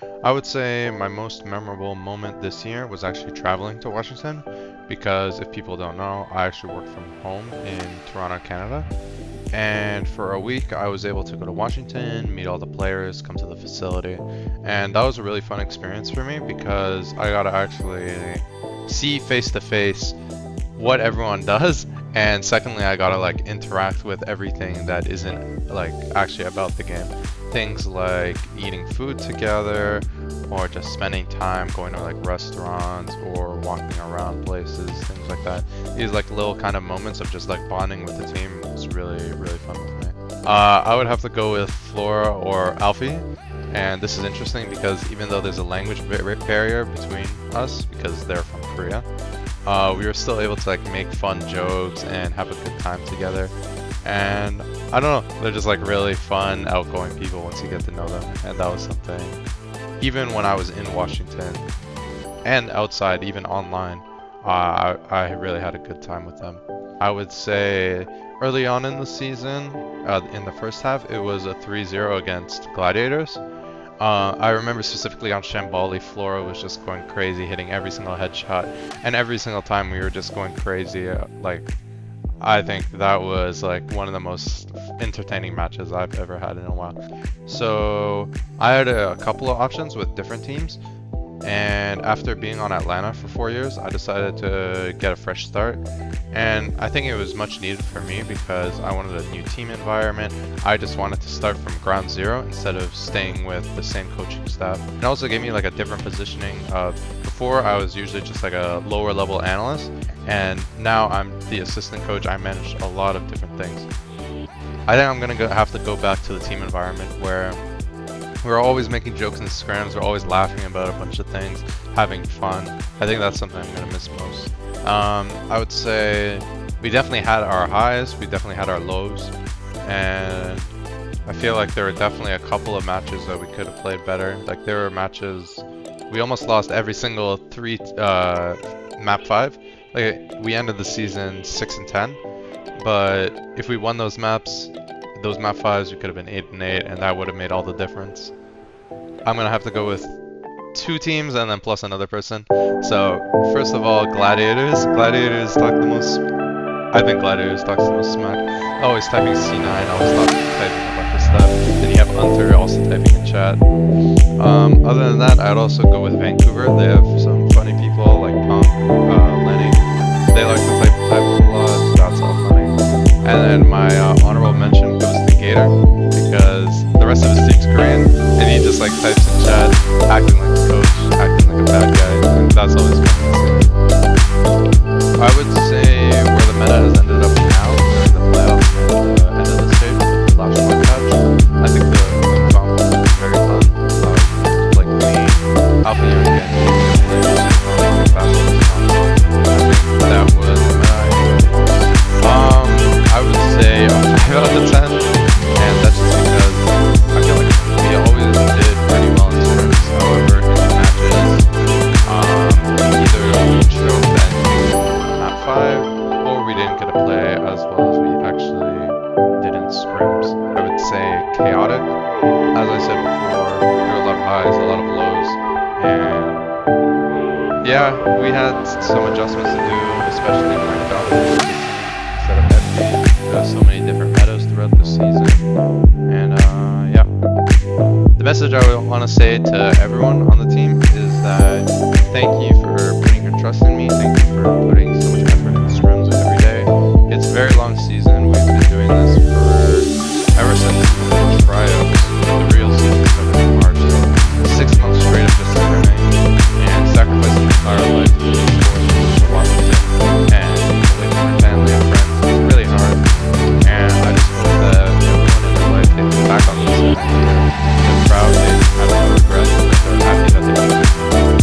I would say my most memorable moment this year was actually traveling to Washington because if people don't know, I actually work from home in Toronto, Canada. And for a week, I was able to go to Washington, meet all the players, come to the facility. And that was a really fun experience for me because I got to actually see face to face what everyone does. And secondly, I got to like interact with everything that isn't like actually about the game. Things like eating food together or just spending time going to like restaurants or walking around places, things like that. These like little kind of moments of just like bonding with the team was really, really fun with me. I would have to go with Flora or Alfie. And this is interesting because even though there's a language barrier between us because they're from Korea, we were still able to like make fun jokes and have a good time together. And I don't know, they're just like really fun, outgoing people once you get to know them. And that was something, even when I was in Washington and outside, even online, I really had a good time with them. I would say early on in the season, in the first half, it was a 3-0 against Gladiators. I remember specifically on Shambali, Flora was just going crazy, hitting every single headshot, and every single time we were just going crazy. I think that was like one of the most entertaining matches I've ever had in a while. So I had a couple of options with different teams, and after being on Atlanta for 4 years, I decided to get a fresh start. And I think it was much needed for me because I wanted a new team environment. I just wanted to start from ground zero instead of staying with the same coaching staff. It also gave me like a different positioning. Before I was usually just like a lower level analyst, and now I'm the assistant coach. I manage a lot of different things. I think I'm gonna have to go back to the team environment where we're always making jokes in scrims, we're always laughing about a bunch of things, having fun. I think that's something I'm gonna miss most. I would say we definitely had our highs, we definitely had our lows, and I feel like there were definitely a couple of matches that we could have played better. Like there were matches, we almost lost every single map 5. Like we ended the season 6-10, but if we won those maps, those map 5s, we could have been 8-8, and that would have made all the difference. I'm gonna have to go with 2 teams and then plus another person. So first of all, Gladiators. Gladiators talk the most. I think Gladiators talks the most smack. Always typing C9, always typing a bunch of stuff. Then you have Hunter also typing in chat. Other than that, I'd also go with Vancouver. They have some funny people like Punk, Lenny. They like to type a lot. That's all funny. And then my honorable mention goes to Gator because the rest of his team's Korean, and he just like types in chat, acting like a coach, acting like a bad guy, and that's always fun to see. I would say where the meta has ended up now during the playoffs and the end of the stage with the last one patch, I think the comp is very fun. Like me, Alpha again, that was the meta I enjoyed. I would say a 5 out of 10, and that's just because I feel like we always did pretty well in scrims. However, in the matches, either we showed that not 5, or we didn't get to play as well as we actually did in scrims. I would say chaotic. As I said before, there were a lot of highs, a lot of lows, and yeah, we had some adjustments to do, especially when I got instead of heavy. There's so many different metas throughout the season, and yeah. The message I would want to say to everyone on the team is that thank you for putting your trust in me, thank you for putting so much